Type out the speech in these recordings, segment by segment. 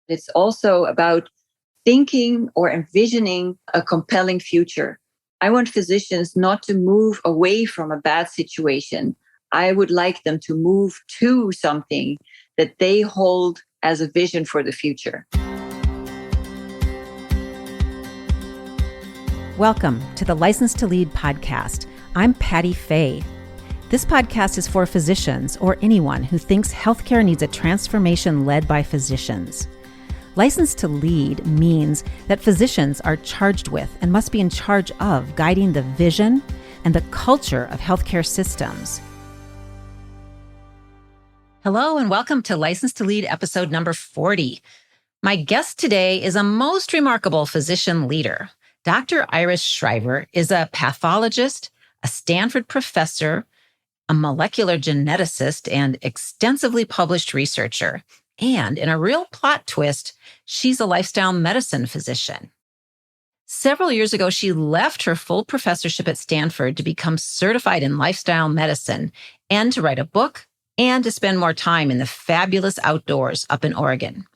It's also about thinking or envisioning a compelling future. I want physicians not to move away from a bad situation. I would like them to move to something that they hold as a vision for the future. Welcome to the License to Lead podcast. I'm Patty Fay. This podcast is for physicians or anyone who thinks healthcare needs a transformation led by physicians. License to Lead means that physicians are charged with and must be in charge of guiding the vision and the culture of healthcare systems. Hello and welcome to License to Lead episode number 40. My guest today is a most remarkable physician leader. Dr. Iris Schrijver is a pathologist, a Stanford professor, a molecular geneticist, and extensively published researcher. And in a real plot twist, she's a lifestyle medicine physician. Several years ago, she left her full professorship at Stanford to become certified in lifestyle medicine and to write a book and to spend more time in the fabulous outdoors up in Oregon.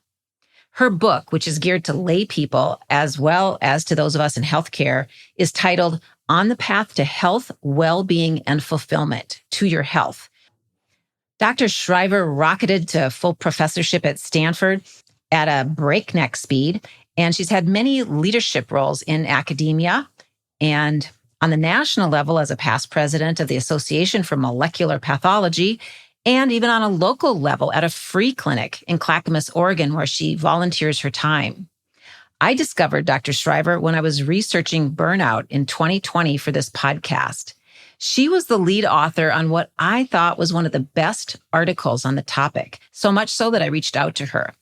Her book, which is geared to lay people as well as to those of us in healthcare, is titled On the Path to Health, Wellbeing, and Fulfilment, To Your Health. Dr. Schrijver rocketed to full professorship at Stanford at a breakneck speed, and she's had many leadership roles in academia and on the national level as a past president of the Association for Molecular Pathology, and even on a local level at a free clinic in Clackamas, Oregon, where she volunteers her time. I discovered Dr. Schrijver when I was researching burnout in 2020 for this podcast. She was the lead author on what I thought was one of the best articles on the topic, so much so that I reached out to her.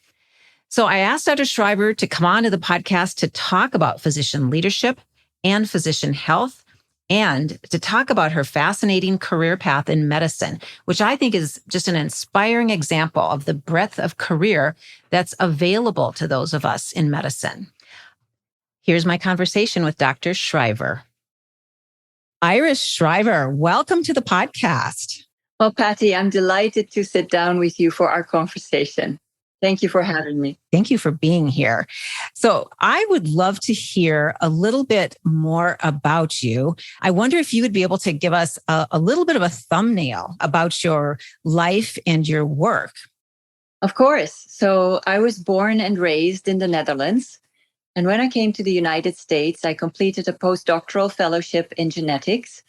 So I asked Dr. Schrijver to come on to the podcast to talk about physician leadership and physician health, and to talk about her fascinating career path in medicine, which I think is just an inspiring example of the breadth of career that's available to those of us in medicine. Here's my conversation with Dr. Schrijver. Iris Schrijver, welcome to the podcast. Well, Patty, I'm delighted to sit down with you for our conversation. Thank you for having me. Thank you for being here. So I would love to hear a little bit more about you. I wonder if you would be able to give us a little bit of a thumbnail about your life and your work. Of course. So I was born and raised in the Netherlands. And when I came to the United States, I completed a postdoctoral fellowship in genetics.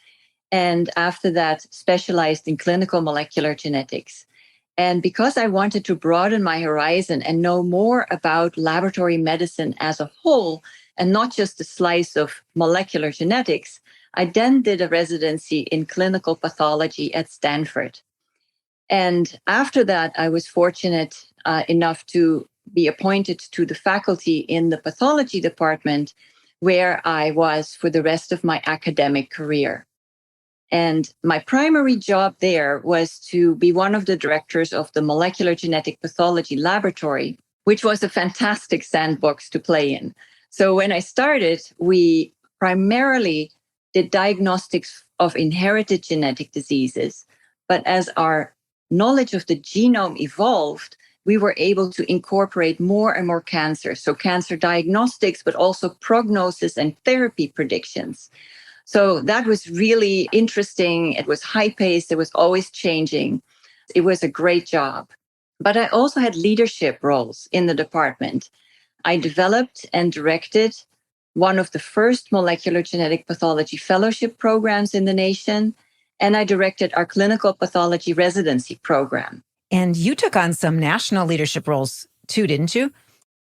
And after that, specialized in clinical molecular genetics. And because I wanted to broaden my horizon and know more about laboratory medicine as a whole, and not just a slice of molecular genetics, I then did a residency in clinical pathology at Stanford. And after that, I was fortunate enough to be appointed to the faculty in the pathology department, where I was for the rest of my academic career. And my primary job there was to be one of the directors of the Molecular Genetic Pathology Laboratory, which was a fantastic sandbox to play in. So when I started, we primarily did diagnostics of inherited genetic diseases. But as our knowledge of the genome evolved, we were able to incorporate more and more cancer. So cancer diagnostics, but also prognosis and therapy predictions. So that was really interesting. It was high-paced. It was always changing. It was a great job. But I also had leadership roles in the department. I developed and directed one of the first molecular genetic pathology fellowship programs in the nation, and I directed our clinical pathology residency program. And you took on some national leadership roles too, didn't you?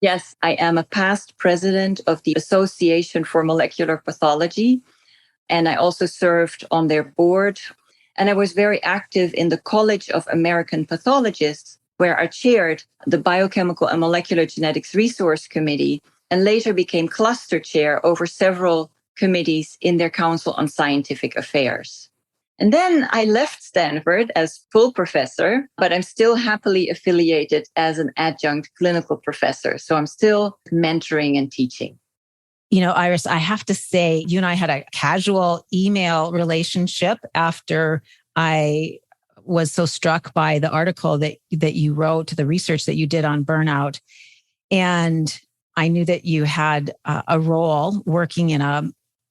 Yes, I am a past president of the Association for Molecular Pathology. And I also served on their board. And I was very active in the College of American Pathologists, where I chaired the Biochemical and Molecular Genetics Resource Committee, and later became cluster chair over several committees in their Council on Scientific Affairs. And then I left Stanford as full professor, but I'm still happily affiliated as an adjunct clinical professor. So I'm still mentoring and teaching. You know, Iris, I have to say, you and I had a casual email relationship after I was so struck by the article that you wrote, the research that you did on burnout. And I knew that you had a role working in a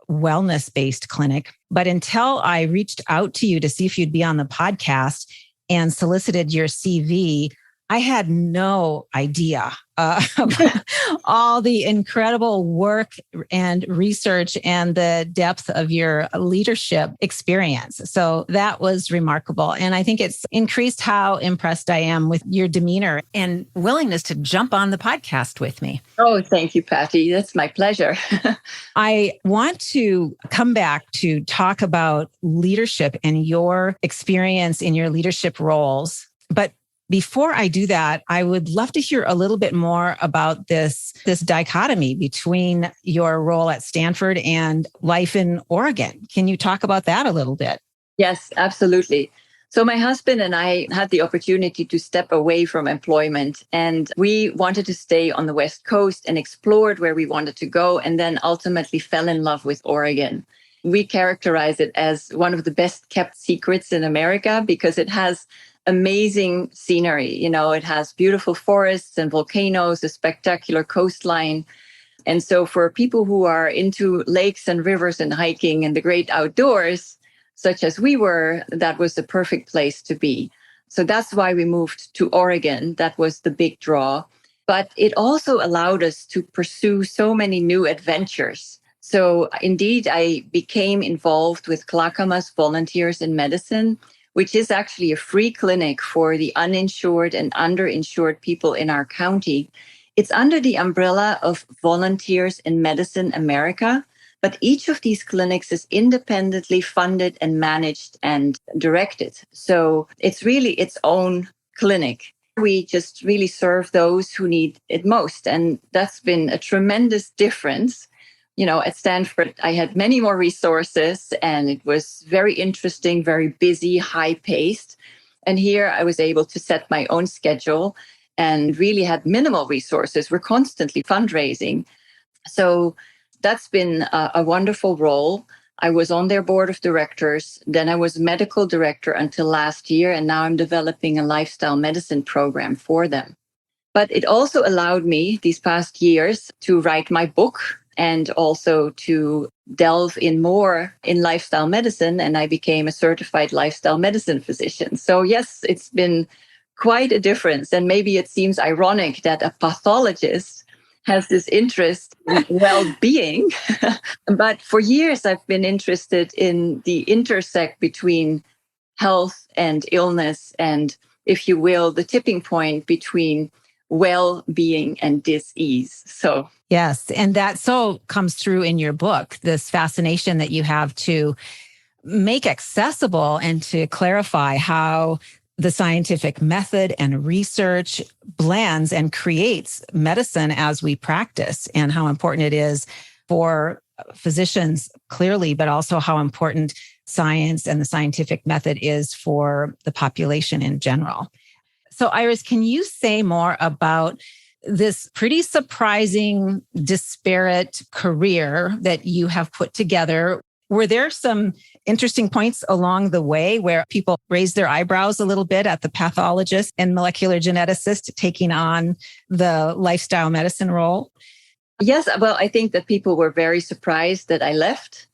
wellness-based clinic. But until I reached out to you to see if you'd be on the podcast and solicited your CV, I had no idea about all the incredible work and research and the depth of your leadership experience. So that was remarkable. And I think it's increased how impressed I am with your demeanor and willingness to jump on the podcast with me. Oh, thank you, Patty. That's my pleasure. I want to come back to talk about leadership and your experience in your leadership roles. But before I do that, I would love to hear a little bit more about this dichotomy between your role at Stanford and life in Oregon. Can you talk about that a little bit? Yes, absolutely. So my husband and I had the opportunity to step away from employment, and we wanted to stay on the West Coast and explored where we wanted to go, and then ultimately fell in love with Oregon. We characterize it as one of the best kept secrets in America because it has amazing scenery. It has beautiful forests and volcanoes, a spectacular coastline. And so for people who are into lakes and rivers and hiking and the great outdoors, such as we were, that was the perfect place to be. So that's why we moved to Oregon. That was the big draw. But it also allowed us to pursue so many new adventures. So indeed, I became involved with Clackamas Volunteers in Medicine, which is actually a free clinic for the uninsured and underinsured people in our county. It's under the umbrella of Volunteers in Medicine America, but each of these clinics is independently funded and managed and directed. So it's really its own clinic. We just really serve those who need it most. And that's been a tremendous difference. At Stanford, I had many more resources and it was very interesting, very busy, high paced. And here I was able to set my own schedule and really had minimal resources. We're constantly fundraising. So that's been a wonderful role. I was on their board of directors. Then I was medical director until last year. And now I'm developing a lifestyle medicine program for them. But it also allowed me these past years to write my book and also to delve in more in lifestyle medicine. And I became a certified lifestyle medicine physician. So yes, it's been quite a difference. And maybe it seems ironic that a pathologist has this interest in well-being. But for years, I've been interested in the intersect between health and illness and, if you will, the tipping point between well-being and dis-ease. So yes, and that so comes through in your book, this fascination that you have to make accessible and to clarify how the scientific method and research blends and creates medicine as we practice, and how important it is for physicians clearly, but also how important science and the scientific method is for the population in general. So Iris, can you say more about this pretty surprising, disparate career that you have put together? Were there some interesting points along the way where people raised their eyebrows a little bit at the pathologist and molecular geneticist taking on the lifestyle medicine role? Yes, well, I think that people were very surprised that I left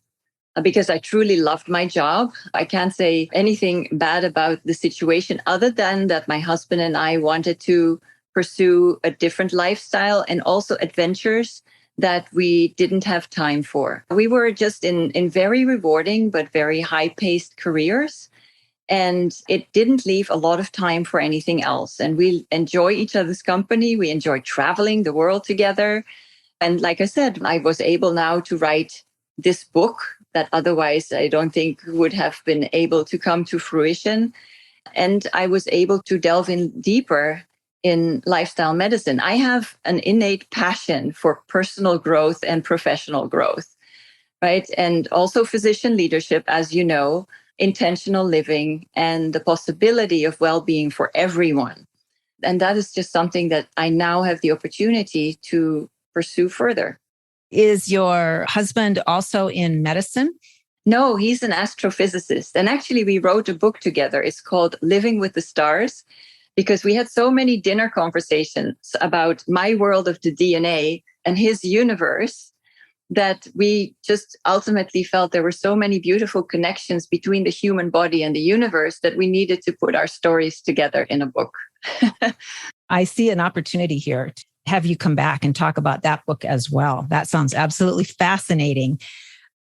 because I truly loved my job. I can't say anything bad about the situation other than that my husband and I wanted to pursue a different lifestyle and also adventures that we didn't have time for. We were just in very rewarding but very high-paced careers, and it didn't leave a lot of time for anything else. And we enjoy each other's company. We enjoy traveling the world together. And like I said, I was able now to write this book that otherwise I don't think would have been able to come to fruition. And I was able to delve in deeper in lifestyle medicine. I have an innate passion for personal growth and professional growth, right? And also physician leadership, as you know, intentional living, and the possibility of well-being for everyone. And that is just something that I now have the opportunity to pursue further. Is your husband also in medicine? No, he's an astrophysicist. And actually, we wrote a book together. It's called Living with the Stars. because we had so many dinner conversations about my world of the DNA and his universe that we just ultimately felt there were so many beautiful connections between the human body and the universe that we needed to put our stories together in a book. I see an opportunity here to have you come back and talk about that book as well. That sounds absolutely fascinating.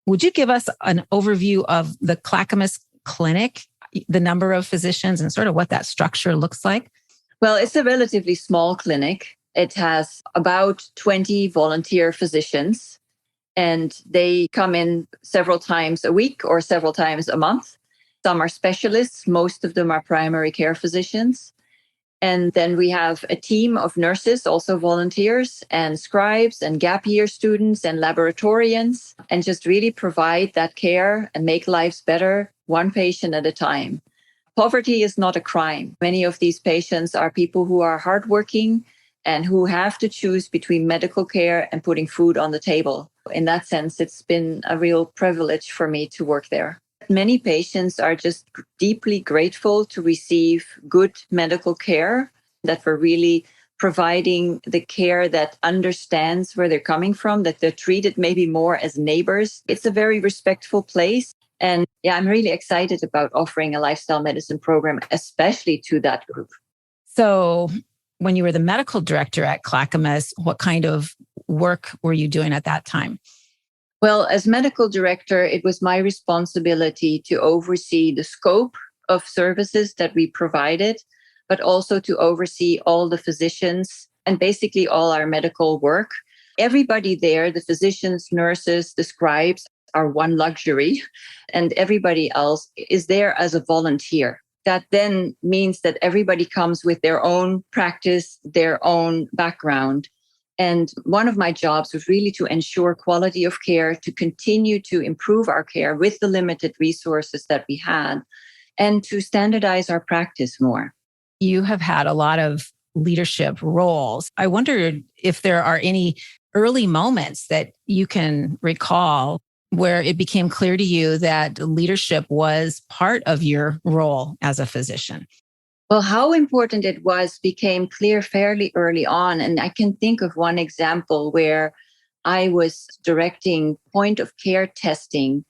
Would you give us an overview of the Clackamas Clinic, the number of physicians and sort of what that structure looks like? Well, it's a relatively small clinic. It has about 20 volunteer physicians, and they come in several times a week or several times a month. Some are specialists. Most of them are primary care physicians. And then we have a team of nurses, also volunteers, and scribes and gap year students and laboratorians, and just really provide that care and make lives better, one patient at a time. Poverty is not a crime. Many of these patients are people who are hardworking and who have to choose between medical care and putting food on the table. In that sense, it's been a real privilege for me to work there. Many patients are just deeply grateful to receive good medical care, that we're really providing the care that understands where they're coming from, that they're treated maybe more as neighbors. It's a very respectful place. And yeah, I'm really excited about offering a lifestyle medicine program, especially to that group. So when you were the medical director at Clackamas, what kind of work were you doing at that time? Well, as medical director, it was my responsibility to oversee the scope of services that we provided, but also to oversee all the physicians and basically all our medical work. Everybody there, the physicians, nurses, the scribes, are one luxury, and everybody else is there as a volunteer. That then means that everybody comes with their own practice, their own background. And one of my jobs was really to ensure quality of care, to continue to improve our care with the limited resources that we had, and to standardize our practice more. You have had a lot of leadership roles. I wonder if there are any early moments that you can recall where it became clear to you that leadership was part of your role as a physician. Well, how important it was became clear fairly early on. And I can think of one example where I was directing point of care testing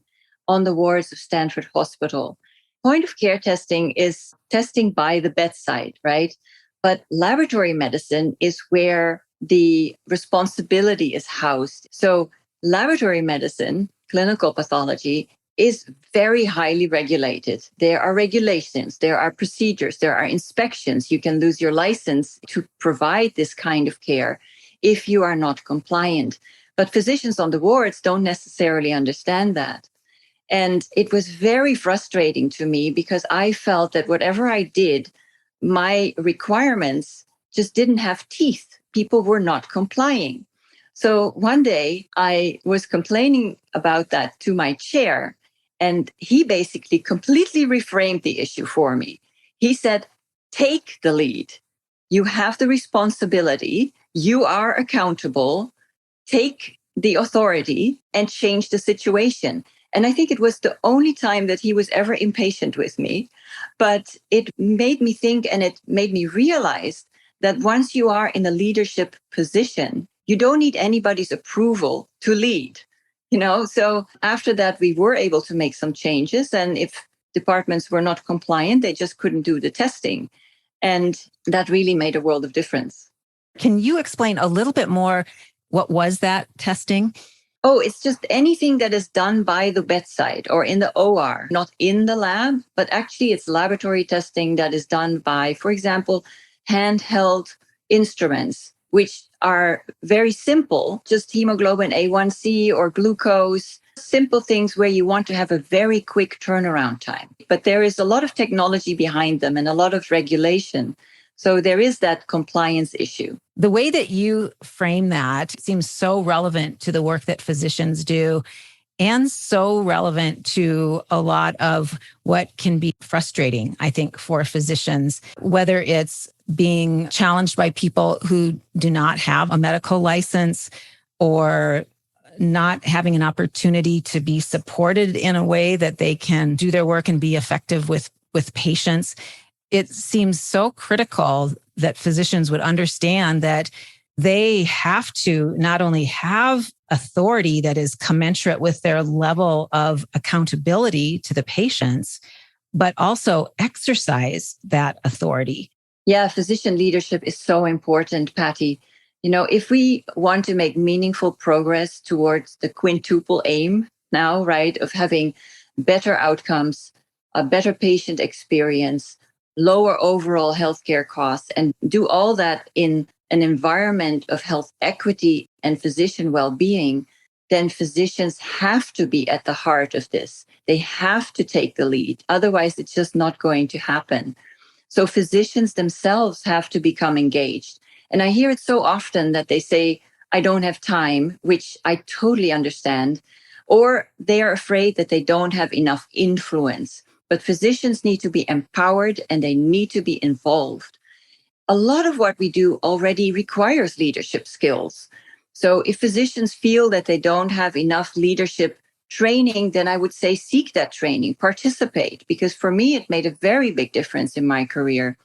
on the wards of Stanford Hospital. Point of care testing is testing by the bedside, right? But laboratory medicine is where the responsibility is housed. So laboratory medicine, clinical pathology, is very highly regulated. There are regulations, there are procedures, there are inspections. You can lose your license to provide this kind of care if you are not compliant. But physicians on the wards don't necessarily understand that. And it was very frustrating to me because I felt that whatever I did, my requirements just didn't have teeth. People were not complying. So one day I was complaining about that to my chair, and he basically completely reframed the issue for me. He said, take the lead. You have the responsibility. You are accountable. Take the authority and change the situation. And I think it was the only time that he was ever impatient with me. But it made me think, and it made me realize that once you are in a leadership position, you don't need anybody's approval to lead. So after that, we were able to make some changes. And if departments were not compliant, they just couldn't do the testing. And that really made a world of difference. Can you explain a little bit more? What was that testing? Oh, it's just anything that is done by the bedside or in the OR, not in the lab, but actually it's laboratory testing that is done by, for example, handheld instruments, which are very simple, just hemoglobin A1C or glucose, simple things where you want to have a very quick turnaround time. But there is a lot of technology behind them and a lot of regulation. So there is that compliance issue. The way that you frame that seems so relevant to the work that physicians do and so relevant to a lot of what can be frustrating, I think, for physicians, whether it's being challenged by people who do not have a medical license or not having an opportunity to be supported in a way that they can do their work and be effective with patients. It seems so critical that physicians would understand that they have to not only have authority that is commensurate with their level of accountability to the patients, but also exercise that authority. Yeah, physician leadership is so important, Patty. If we want to make meaningful progress towards the quintuple aim now, right, of having better outcomes, a better patient experience, lower overall healthcare costs, and do all that in an environment of health equity and physician well-being, then physicians have to be at the heart of this. They have to take the lead. Otherwise, it's just not going to happen. So physicians themselves have to become engaged. And I hear it so often that they say, I don't have time, which I totally understand, or they are afraid that they don't have enough influence. But physicians need to be empowered and they need to be involved. A lot of what we do already requires leadership skills. So if physicians feel that they don't have enough leadership training, then I would say seek that training, participate, because for me, it made a very big difference in my career.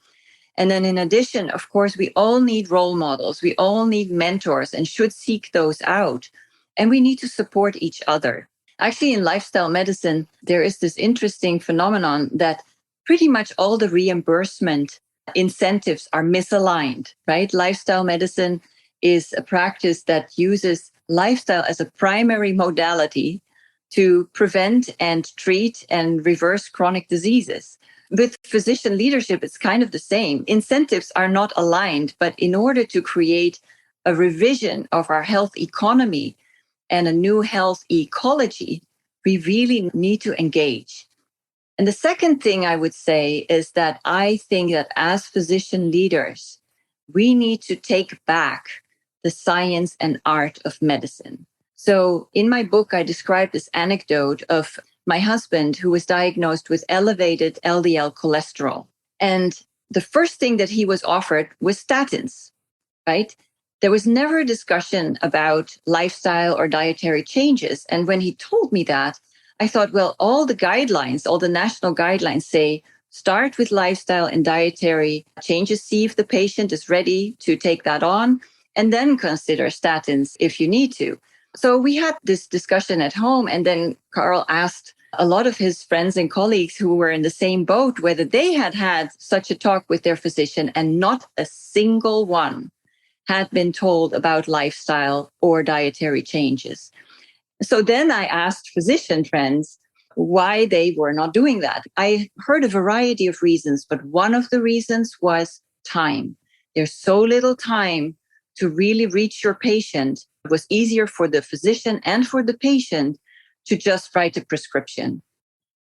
And then in addition, of course, we all need role models. We all need mentors and should seek those out. And we need to support each other. Actually, in lifestyle medicine, there is this interesting phenomenon that pretty much all the reimbursement incentives are misaligned, right? Lifestyle medicine is a practice that uses lifestyle as a primary modality to prevent and treat and reverse chronic diseases. With physician leadership, it's kind of the same. Incentives are not aligned, but in order to create a revision of our health economy and a new health ecology, we really need to engage. And the second thing I would say is that I think that as physician leaders, we need to take back the science and art of medicine. So in my book, I describe this anecdote of my husband who was diagnosed with elevated LDL cholesterol. And the first thing that he was offered was statins, right? There was never a discussion about lifestyle or dietary changes. And when he told me that, I thought, well, all the guidelines, all the national guidelines say, start with lifestyle and dietary changes, see if the patient is ready to take that on, and then consider statins if you need to. So we had this discussion at home, and then Carl asked a lot of his friends and colleagues who were in the same boat whether they had had such a talk with their physician, and not a single one had been told about lifestyle or dietary changes. So then I asked physician friends why they were not doing that. I heard a variety of reasons, but one of the reasons was time. There's so little time to really reach your patient. It was easier for the physician and for the patient to just write a prescription.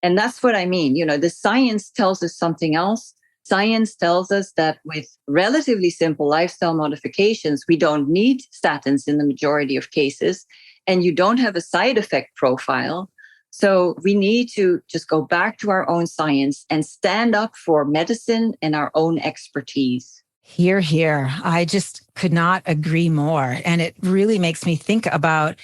And that's what I mean. The science tells us something else. Science tells us that with relatively simple lifestyle modifications, we don't need statins in the majority of cases, and you don't have a side effect profile. So we need to just go back to our own science and stand up for medicine and our own expertise. Hear, hear. I just could not agree more. And it really makes me think about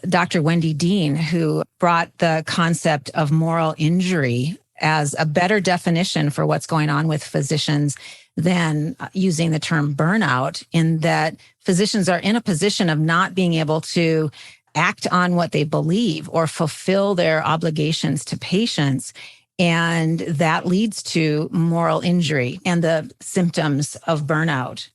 Dr. Wendy Dean, who brought the concept of moral injury as a better definition for what's going on with physicians than using the term burnout, in that physicians are in a position of not being able to act on what they believe or fulfill their obligations to patients. And that leads to moral injury and the symptoms of burnout.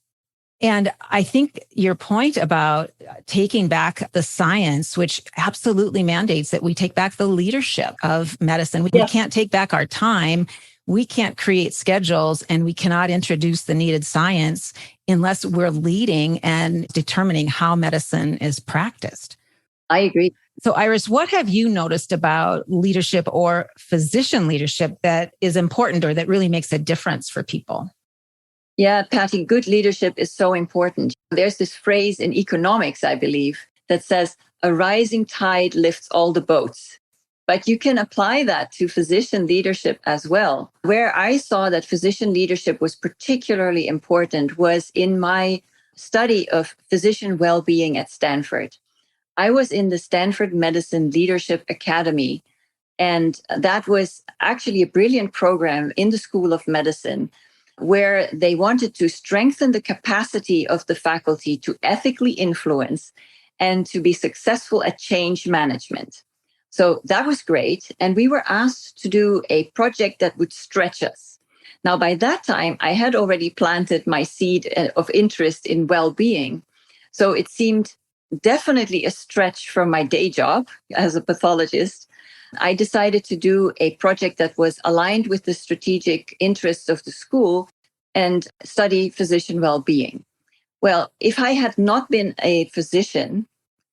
And I think your point about taking back the science, which absolutely mandates that we take back the leadership of medicine. We can't take back our time. We can't create schedules, and we cannot introduce the needed science unless we're leading and determining how medicine is practiced. I agree. So, Iris, what have you noticed about leadership or physician leadership that is important or that really makes a difference for people? Yeah, Patty, good leadership is so important. There's this phrase in economics, I believe, that says a rising tide lifts all the boats. But you can apply that to physician leadership as well. Where I saw that physician leadership was particularly important was in my study of physician well-being at Stanford. I was in the Stanford Medicine Leadership Academy, And that was actually a brilliant program in the School of Medicine where they wanted to strengthen the capacity of the faculty to ethically influence and to be successful at change management. So that was great. And we were asked to do a project that would stretch us. Now, by that time, I had already planted my seed of interest in well-being. So it seemed definitely a stretch from my day job as a pathologist. I decided to do a project that was aligned with the strategic interests of the school and study physician well-being. Well, if I had not been a physician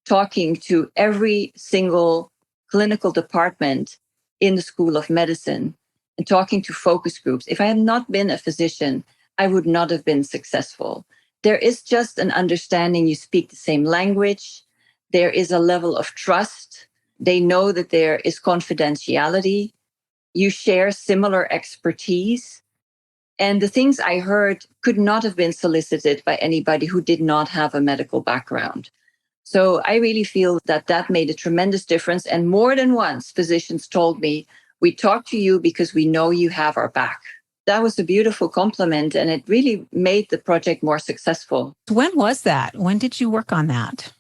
talking to every single clinical department in the School of Medicine and talking to focus groups, if I had not been a physician, I would not have been successful. There is just an understanding you speak the same language. There is a level of trust. They know that there is confidentiality. You share similar expertise. And the things I heard could not have been solicited by anybody who did not have a medical background. So I really feel that that made a tremendous difference. And more than once, physicians told me, we talk to you because we know you have our back. That was a beautiful compliment, and it really made the project more successful. When was that? When did you work on that?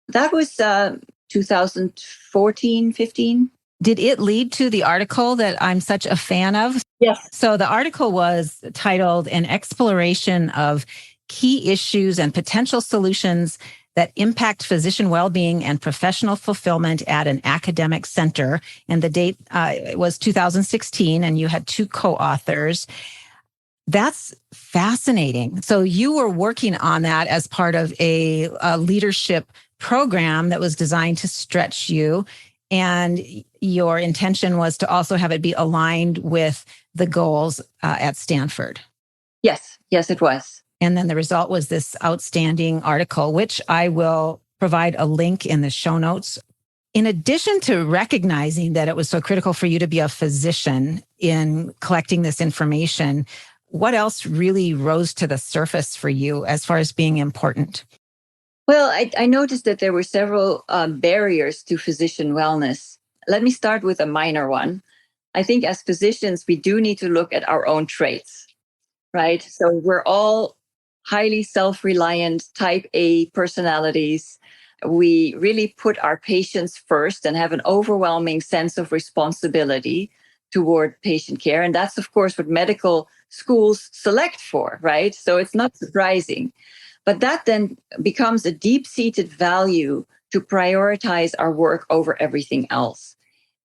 That was 2014, 15. Did it lead to the article that I'm such a fan of? Yes. So the article was titled An Exploration of Key Issues and Potential Solutions that Impact Physician Wellbeing and Professional Fulfillment at an Academic Center. And the date was 2016, and you had two co-authors. That's fascinating. So you were working on that as part of a leadership program that was designed to stretch you. And your intention was to also have it be aligned with the goals at Stanford. Yes, it was. And then the result was this outstanding article, which I will provide a link in the show notes. In addition to recognizing that it was so critical for you to be a physician in collecting this information, what else really rose to the surface for you as far as being important? Well, I noticed that there were several barriers to physician wellness. Let me start with a minor one. I think as physicians, we do need to look at our own traits, right? So we're all highly self-reliant, type A personalities. We really put our patients first and have an overwhelming sense of responsibility toward patient care. And that's, of course, what medical schools select for, right? So it's not surprising. But that then becomes a deep-seated value to prioritize our work over everything else.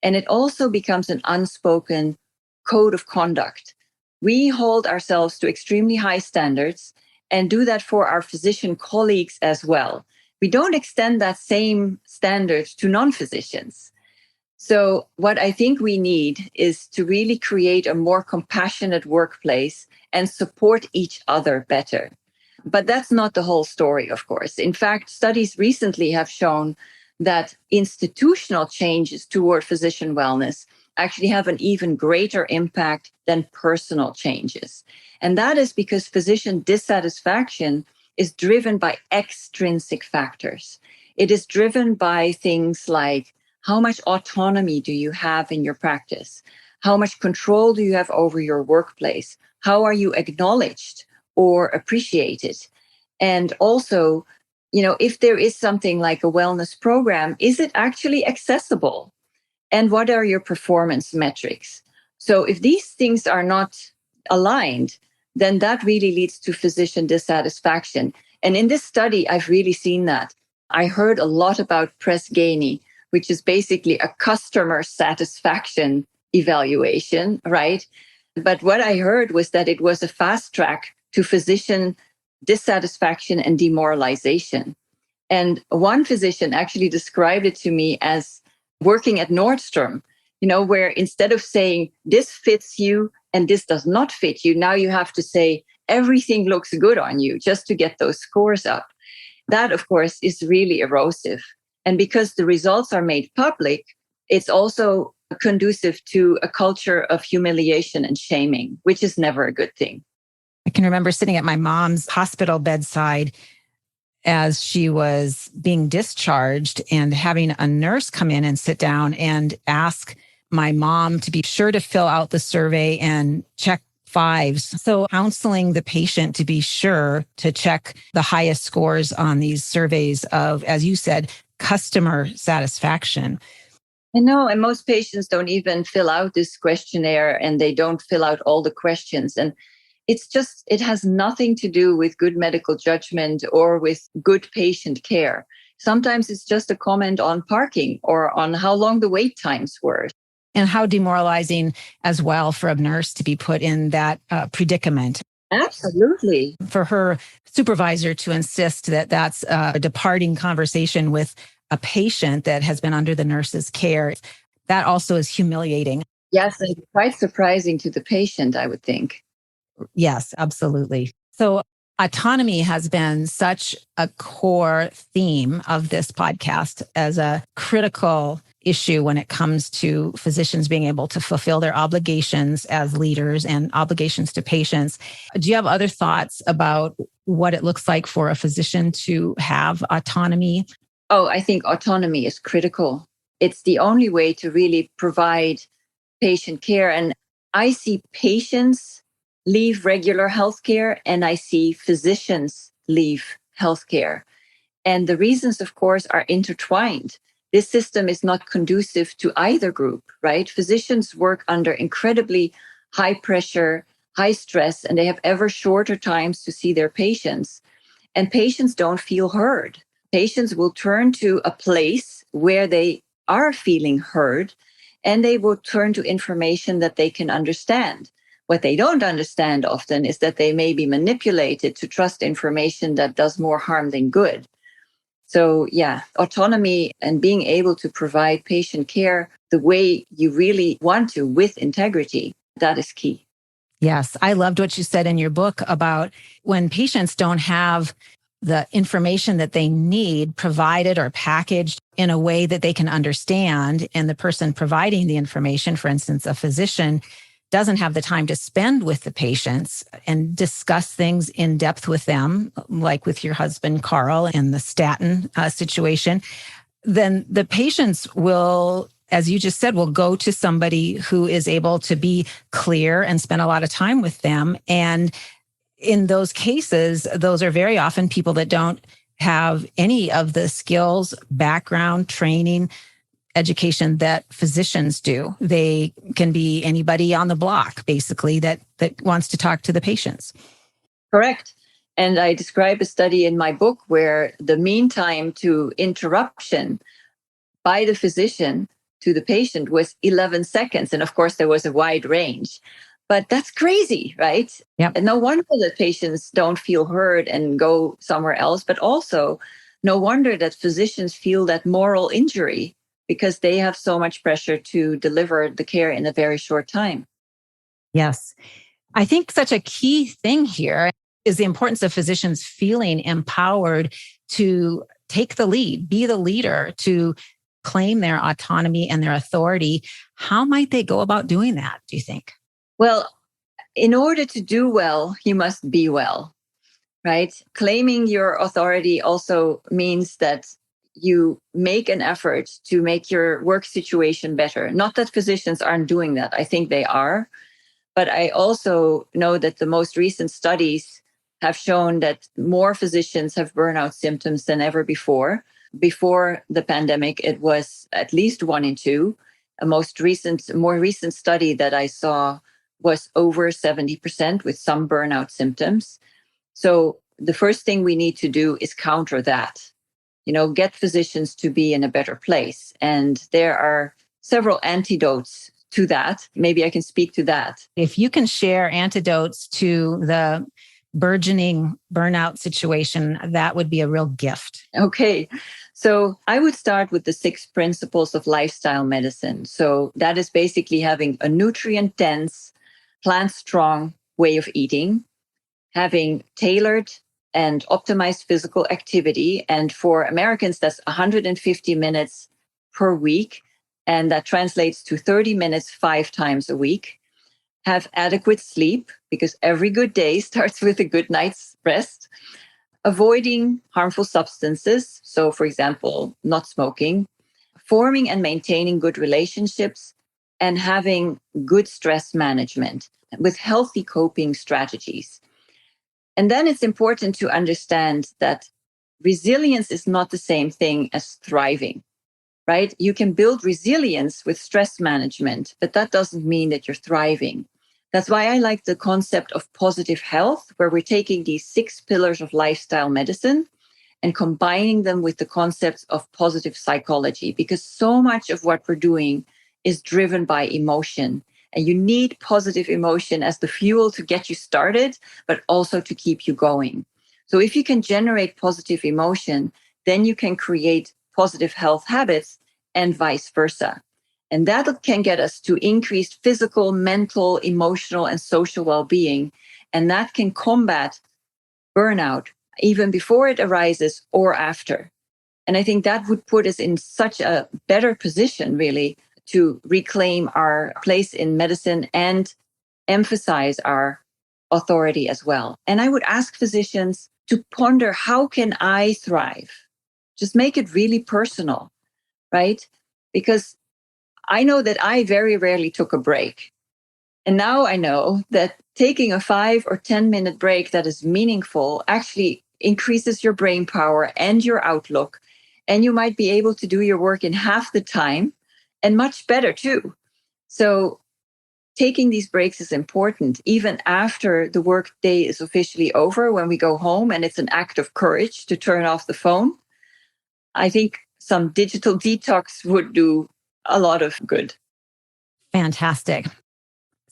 And it also becomes an unspoken code of conduct. We hold ourselves to extremely high standards and do that for our physician colleagues as well. We don't extend that same standard to non-physicians. So what I think we need is to really create a more compassionate workplace and support each other better. But that's not the whole story, of course. In fact, studies recently have shown that institutional changes toward physician wellness actually have an even greater impact than personal changes. And that is because physician dissatisfaction is driven by extrinsic factors. It is driven by things like how much autonomy do you have in your practice? How much control do you have over your workplace? How are you acknowledged or appreciated? And also, if there is something like a wellness program, is it actually accessible? And what are your performance metrics? So if these things are not aligned, then that really leads to physician dissatisfaction. And in this study, I've really seen that. I heard a lot about Press-Ganey, which is basically a customer satisfaction evaluation, right? But what I heard was that it was a fast track to physician dissatisfaction and demoralization. And one physician actually described it to me as working at Nordstrom, where instead of saying this fits you and this does not fit you, now you have to say everything looks good on you just to get those scores up. That, of course, is really erosive. And because the results are made public, it's also conducive to a culture of humiliation and shaming, which is never a good thing. I can remember sitting at my mom's hospital bedside as she was being discharged and having a nurse come in and sit down and ask my mom to be sure to fill out the survey and check fives. So counseling the patient to be sure to check the highest scores on these surveys of, as you said, customer satisfaction. I know, and most patients don't even fill out this questionnaire and they don't fill out all the questions. And it has nothing to do with good medical judgment or with good patient care. Sometimes it's just a comment on parking or on how long the wait times were. And how demoralizing as well for a nurse to be put in that predicament. Absolutely. For her supervisor to insist that that's a departing conversation with a patient that has been under the nurse's care, that also is humiliating. Yes, and quite surprising to the patient, I would think. Yes, absolutely. So autonomy has been such a core theme of this podcast as a critical issue when it comes to physicians being able to fulfill their obligations as leaders and obligations to patients. Do you have other thoughts about what it looks like for a physician to have autonomy? Oh, I think autonomy is critical. It's the only way to really provide patient care. And I see patients leave regular healthcare and I see physicians leave healthcare. And the reasons, of course, are intertwined. This system is not conducive to either group, right? Physicians work under incredibly high pressure, high stress, and they have ever shorter times to see their patients. And patients don't feel heard. Patients will turn to a place where they are feeling heard, and they will turn to information that they can understand. What they don't understand often is that they may be manipulated to trust information that does more harm than good. So yeah, autonomy and being able to provide patient care the way you really want to with integrity, that is key. Yes, I loved what you said in your book about when patients don't have the information that they need provided or packaged in a way that they can understand, and the person providing the information, for instance, a physician, doesn't have the time to spend with the patients and discuss things in depth with them, like with your husband, Carl, in the statin situation, then the patients will, as you just said, will go to somebody who is able to be clear and spend a lot of time with them. And in those cases, those are very often people that don't have any of the skills, background, training, education that physicians do. They can be anybody on the block, basically, that wants to talk to the patients. Correct. And I describe a study in my book where the mean time to interruption by the physician to the patient was 11 seconds. And of course, there was a wide range. But that's crazy, right? Yep. And no wonder that patients don't feel heard and go somewhere else. But also, no wonder that physicians feel that moral injury because they have so much pressure to deliver the care in a very short time. Yes. I think such a key thing here is the importance of physicians feeling empowered to take the lead, be the leader, to claim their autonomy and their authority. How might they go about doing that, do you think? Well, in order to do well, you must be well, right? Claiming your authority also means that you make an effort to make your work situation better. Not that physicians aren't doing that. I think they are. But I also know that the most recent studies have shown that more physicians have burnout symptoms than ever before. Before the pandemic, it was at least 1 in 2. A more recent study that I saw was over 70% with some burnout symptoms. So the first thing we need to do is counter that, get physicians to be in a better place. And there are several antidotes to that. Maybe I can speak to that. If you can share antidotes to the burgeoning burnout situation, that would be a real gift. Okay. So I would start with the 6 principles of lifestyle medicine. So that is basically having a nutrient dense, plant strong way of eating, having tailored and optimized physical activity. And for Americans, that's 150 minutes per week. And that translates to 30 minutes 5 times a week. Have adequate sleep, because every good day starts with a good night's rest. Avoiding harmful substances. So, for example, not smoking. Forming and maintaining good relationships. and having good stress management with healthy coping strategies. And then it's important to understand that resilience is not the same thing as thriving, right? You can build resilience with stress management, but that doesn't mean that you're thriving. That's why I like the concept of positive health, where we're taking these 6 pillars of lifestyle medicine and combining them with the concepts of positive psychology, because so much of what we're doing is driven by emotion. And you need positive emotion as the fuel to get you started, but also to keep you going. So if you can generate positive emotion, then you can create positive health habits and vice versa. And that can get us to increased physical, mental, emotional, and social well-being. And that can combat burnout even before it arises or after. And I think that would put us in such a better position, really, to reclaim our place in medicine and emphasize our authority as well. And I would ask physicians to ponder, how can I thrive? Just make it really personal, right? Because I know that I very rarely took a break. And now I know that taking a 5 or 10-minute break that is meaningful actually increases your brain power and your outlook. And you might be able to do your work in half the time and much better too. So taking these breaks is important, even after the work day is officially over, when we go home and it's an act of courage to turn off the phone. I think some digital detox would do a lot of good. Fantastic.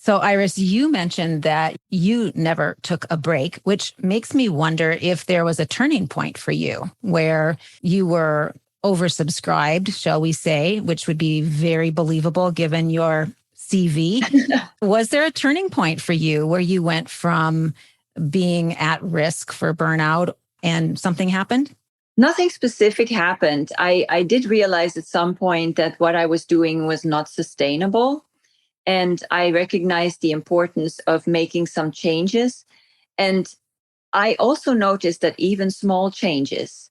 So, Iris, you mentioned that you never took a break, which makes me wonder if there was a turning point for you where you were oversubscribed, shall we say, which would be very believable given your CV. Was there a turning point for you where you went from being at risk for burnout and something happened? Nothing specific happened. I did realize at some point that what I was doing was not sustainable. And I recognized the importance of making some changes. And I also noticed that even small changes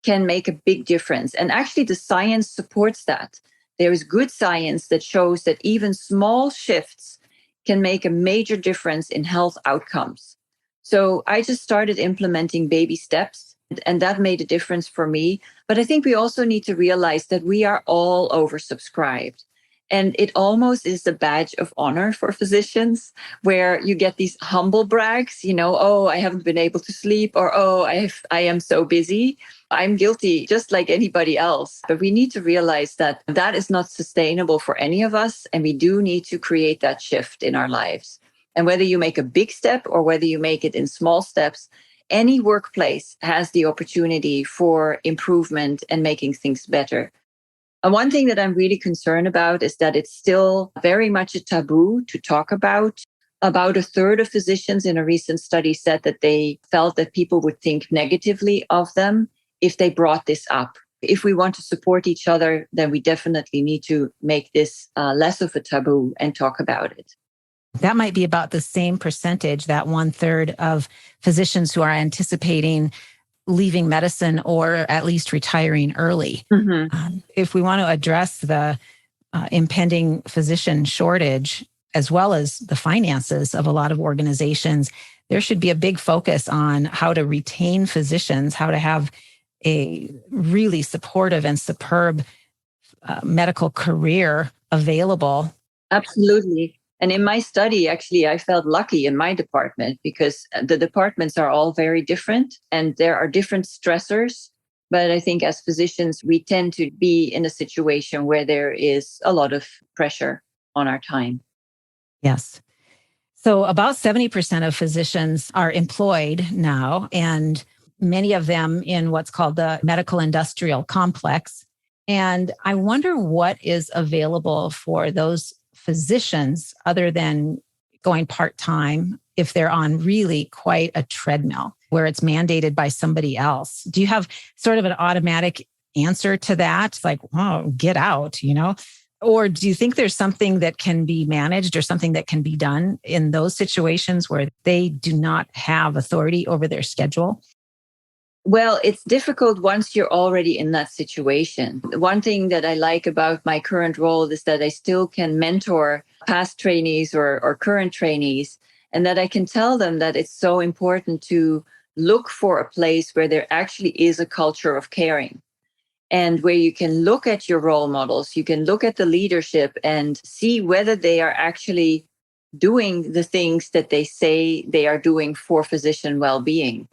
can make a big difference. And actually, the science supports that. There is good science that shows that even small shifts can make a major difference in health outcomes. So I just started implementing baby steps, and that made a difference for me. But I think we also need to realize that we are all oversubscribed. And it almost is the badge of honor for physicians, where you get these humble brags, oh, I haven't been able to sleep, or oh, I am so busy. I'm guilty just like anybody else. But we need to realize that that is not sustainable for any of us. And we do need to create that shift in our lives. And whether you make a big step or whether you make it in small steps, any workplace has the opportunity for improvement and making things better. And one thing that I'm really concerned about is that it's still very much a taboo to talk about. About a third of physicians in a recent study said that they felt that people would think negatively of them if they brought this up. If we want to support each other, then we definitely need to make this less of a taboo and talk about it. That might be about the same percentage, that 1/3 of physicians who are anticipating leaving medicine or at least retiring early. Mm-hmm. If we want to address the impending physician shortage, as well as the finances of a lot of organizations, there should be a big focus on how to retain physicians, how to have a really supportive and superb medical career available. Absolutely. And in my study, actually, I felt lucky in my department because the departments are all very different and there are different stressors. But I think as physicians, we tend to be in a situation where there is a lot of pressure on our time. Yes. So about 70% of physicians are employed now, and many of them in what's called the medical industrial complex. And I wonder what is available for those physicians other than going part-time if they're on really quite a treadmill where it's mandated by somebody else. Do you have sort of an automatic answer to that? Like, oh, get out, Or do you think there's something that can be managed or something that can be done in those situations where they do not have authority over their schedule? Well, it's difficult once you're already in that situation. One thing that I like about my current role is that I still can mentor past trainees or current trainees, and that I can tell them that it's so important to look for a place where there actually is a culture of caring and where you can look at your role models, you can look at the leadership and see whether they are actually doing the things that they say they are doing for physician well-being.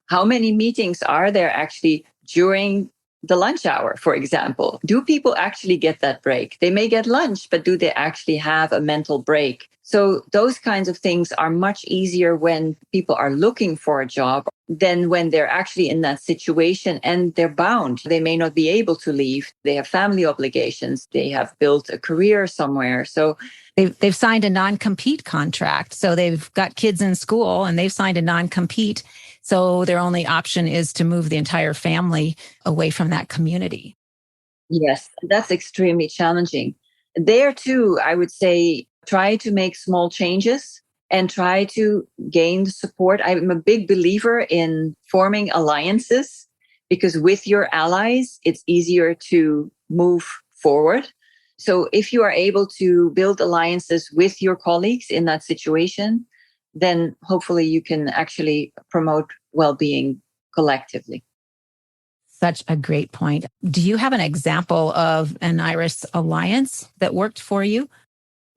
How many meetings are there actually during the lunch hour, for example? Do people actually get that break? They may get lunch, but do they actually have a mental break? So those kinds of things are much easier when people are looking for a job than when they're actually in that situation and they're bound. They may not be able to leave. They have family obligations. They have built a career somewhere. So They've signed a non-compete contract. So they've got kids in school and they've signed a non-compete. So their only option is to move the entire family away from that community. yes, that's extremely challenging. There too, I would say try to make small changes and try to gain the support. I'm a big believer in forming alliances because with your allies, it's easier to move forward. So if you are able to build alliances with your colleagues in that situation, then hopefully you can actually promote well-being collectively. Such a great point. Do you have an example of an Iris alliance that worked for you?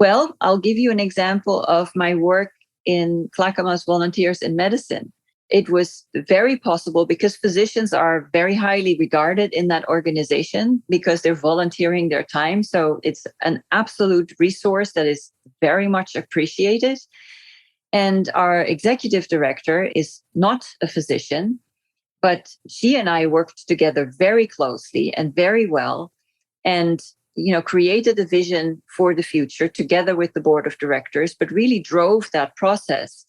Well, I'll give you an example of my work in Clackamas Volunteers in Medicine. It was very possible because physicians are very highly regarded in that organization because they're volunteering their time. So it's an absolute resource that is very much appreciated. And our executive director is not a physician, but she and I worked together very closely and very well and created a vision for the future together with the board of directors, but really drove that process.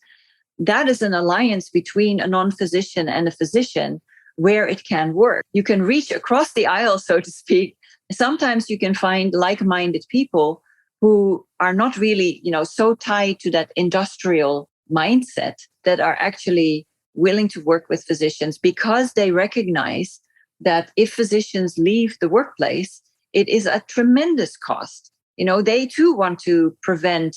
That is an alliance between a non-physician and a physician where it can work. You can reach across the aisle, so to speak. Sometimes you can find like-minded people who are not really, so tied to that industrial mindset that are actually willing to work with physicians because they recognize that if physicians leave the workplace, it is a tremendous cost. They too want to prevent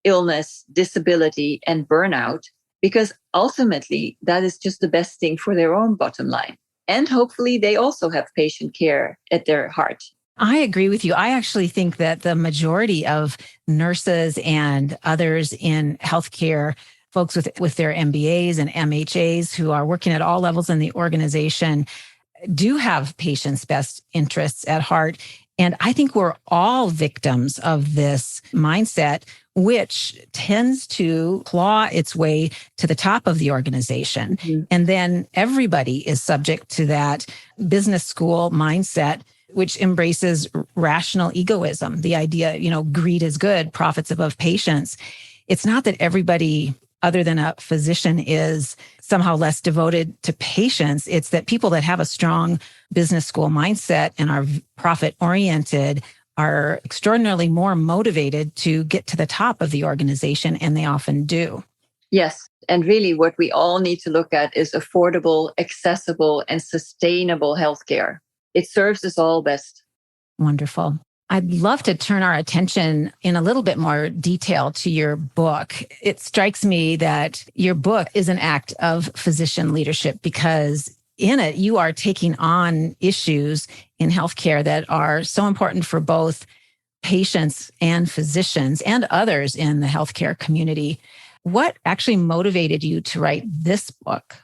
illness, disability, and burnout because ultimately that is just the best thing for their own bottom line. And hopefully they also have patient care at their heart. I agree with you. I actually think that the majority of nurses and others in healthcare, folks with their MBAs and MHAs who are working at all levels in the organization, do have patients' best interests at heart. And I think we're all victims of this mindset, which tends to claw its way to the top of the organization. Mm-hmm. And then everybody is subject to that business school mindset, which embraces rational egoism, the idea, greed is good, profits above patience. It's not that everybody other than a physician is somehow less devoted to patients. It's that people that have a strong business school mindset and are profit oriented are extraordinarily more motivated to get to the top of the organization, and they often do. Yes. And really what we all need to look at is affordable, accessible, and sustainable healthcare. It serves us all best. Wonderful. I'd love to turn our attention in a little bit more detail to your book. It strikes me that your book is an act of physician leadership because in it, you are taking on issues in healthcare that are so important for both patients and physicians and others in the healthcare community. What actually motivated you to write this book?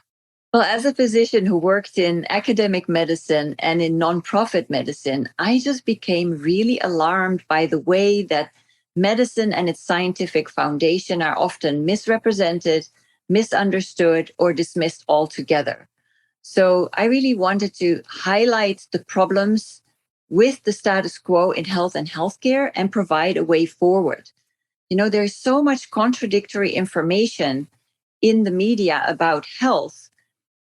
Well, as a physician who worked in academic medicine and in nonprofit medicine, I just became really alarmed by the way that medicine and its scientific foundation are often misrepresented, misunderstood, or dismissed altogether. So I really wanted to highlight the problems with the status quo in health and healthcare and provide a way forward. There's so much contradictory information in the media about health.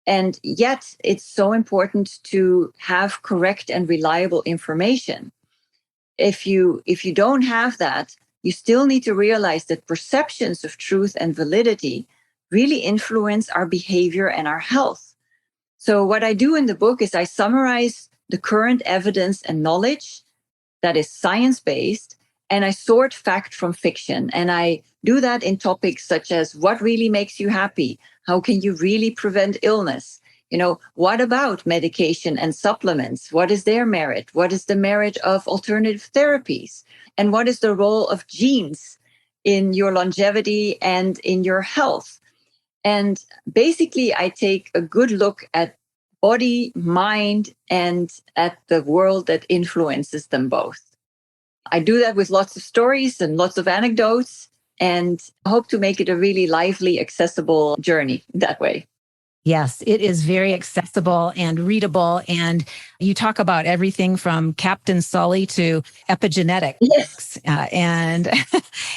And yet it's so important to have correct and reliable information. If you don't have that, you still need to realize that perceptions of truth and validity really influence our behavior and our health. So what I do in the book is I summarize the current evidence and knowledge that is science-based, and I sort fact from fiction. And I do that in topics such as what really makes you happy? How can you really prevent illness? What about medication and supplements? What is their merit? What is the merit of alternative therapies? And what is the role of genes in your longevity and in your health? And basically, I take a good look at body, mind, and at the world that influences them both. I do that with lots of stories and lots of anecdotes, and hope to make it a really lively, accessible journey that way. Yes, it is very accessible and readable. And you talk about everything from Captain Sully to epigenetics. Yes. And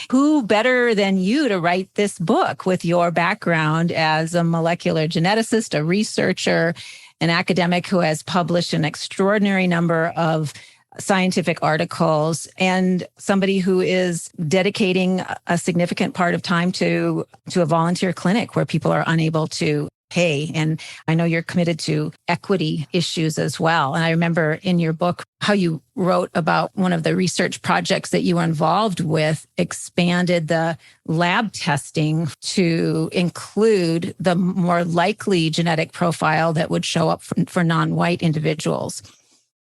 who better than you to write this book with your background as a molecular geneticist, a researcher, an academic who has published an extraordinary number of scientific articles, and somebody who is dedicating a significant part of time to a volunteer clinic where people are unable to pay. And I know you're committed to equity issues as well. And I remember in your book how you wrote about one of the research projects that you were involved with expanded the lab testing to include the more likely genetic profile that would show up for non-white individuals.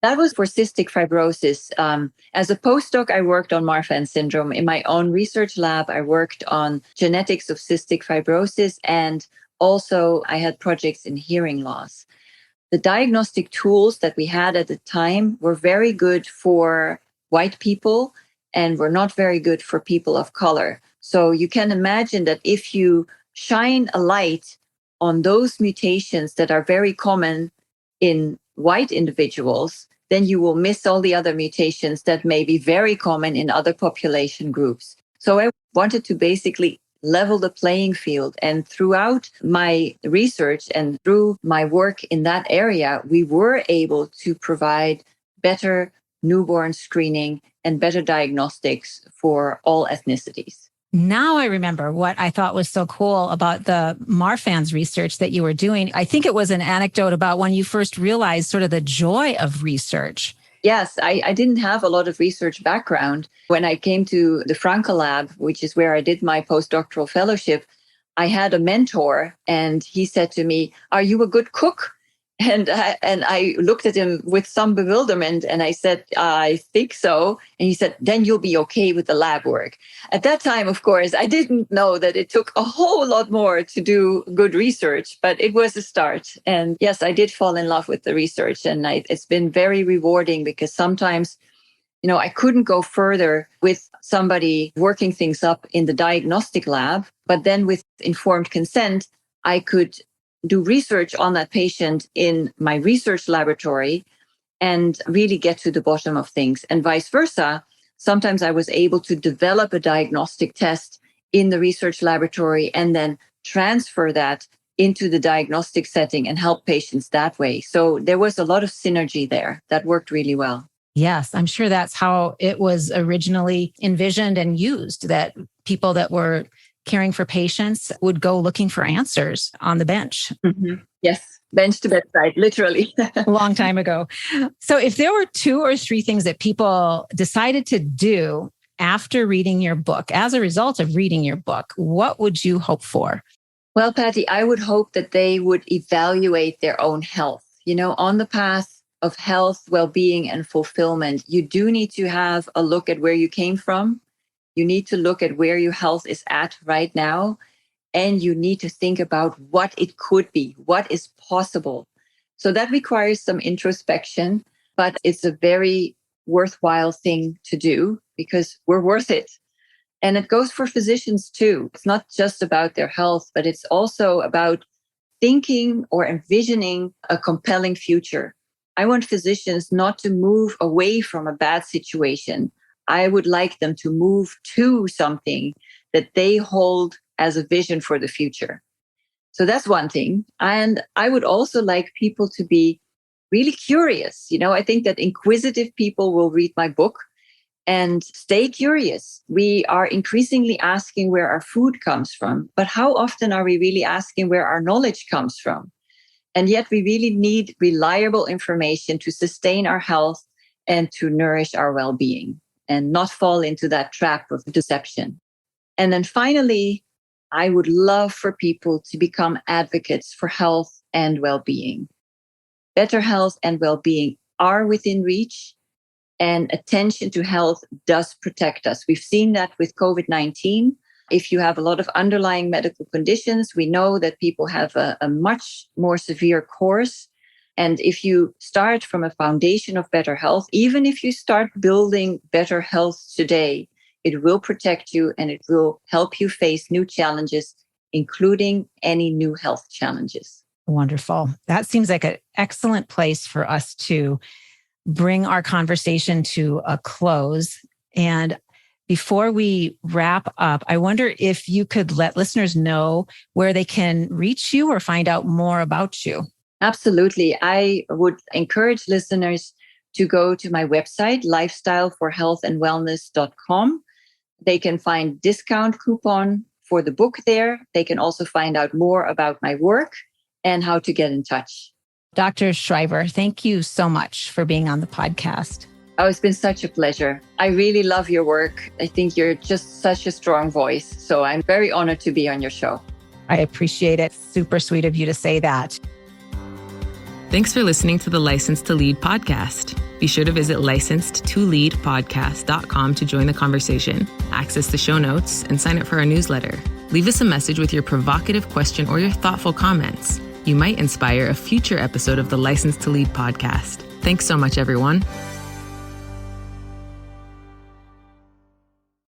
That was for cystic fibrosis. As a postdoc, I worked on Marfan syndrome. In my own research lab, I worked on genetics of cystic fibrosis, and also I had projects in hearing loss. The diagnostic tools that we had at the time were very good for white people and were not very good for people of color. So you can imagine that if you shine a light on those mutations that are very common in white individuals, then you will miss all the other mutations that may be very common in other population groups. So I wanted to basically level the playing field. And throughout my research and through my work in that area, we were able to provide better newborn screening and better diagnostics for all ethnicities. Now I remember what I thought was so cool about the Marfan's research that you were doing. I think it was an anecdote about when you first realized sort of the joy of research. Yes, I didn't have a lot of research background. When I came to the Franke Lab, which is where I did my postdoctoral fellowship, I had a mentor and he said to me, "Are you a good cook?" And I looked at him with some bewilderment and I said, "I think so." And he said, "Then you'll be okay with the lab work." At that time, of course, I didn't know that it took a whole lot more to do good research, but it was a start. And yes, I did fall in love with the research, and it's been very rewarding because sometimes, I couldn't go further with somebody working things up in the diagnostic lab, but then with informed consent, I could do research on that patient in my research laboratory and really get to the bottom of things. And vice versa, sometimes I was able to develop a diagnostic test in the research laboratory and then transfer that into the diagnostic setting and help patients that way. So there was a lot of synergy there that worked really well. Yes, I'm sure that's how it was originally envisioned and used, that people that were caring for patients would go looking for answers on the bench. Mm-hmm. Yes, bench to bedside, literally. A long time ago. So if there were 2 or 3 things that people decided to do after reading your book, as a result of reading your book, what would you hope for? Well, Patty, I would hope that they would evaluate their own health. On the path of health, well-being, and fulfillment, you do need to have a look at where you came from. You need to look at where your health is at right now. And you need to think about what it could be, what is possible. So that requires some introspection, but it's a very worthwhile thing to do because we're worth it. And it goes for physicians too. It's not just about their health, but it's also about thinking or envisioning a compelling future. I want physicians not to move away from a bad situation. I would like them to move to something that they hold as a vision for the future. So that's one thing. And I would also like people to be really curious. I think that inquisitive people will read my book and stay curious. We are increasingly asking where our food comes from, but how often are we really asking where our knowledge comes from? And yet we really need reliable information to sustain our health and to nourish our well-being and not fall into that trap of deception. And then finally, I would love for people to become advocates for health and well-being. Better health and well-being are within reach, and attention to health does protect us. We've seen that with COVID-19. If you have a lot of underlying medical conditions, we know that people have a much more severe course. And if you start from a foundation of better health, even if you start building better health today, it will protect you and it will help you face new challenges, including any new health challenges. Wonderful. That seems like an excellent place for us to bring our conversation to a close. And before we wrap up, I wonder if you could let listeners know where they can reach you or find out more about you. Absolutely. I would encourage listeners to go to my website, lifestyleforhealthandwellness.com. They can find discount coupon for the book there. They can also find out more about my work and how to get in touch. Dr. Schrijver, thank you so much for being on the podcast. Oh, it's been such a pleasure. I really love your work. I think you're just such a strong voice. So I'm very honored to be on your show. I appreciate it. Super sweet of you to say that. Thanks for listening to the License to Lead podcast. Be sure to visit licensed2leadpodcast.com to join the conversation, access the show notes, and sign up for our newsletter. Leave us a message with your provocative question or your thoughtful comments. You might inspire a future episode of the License to Lead podcast. Thanks so much, everyone.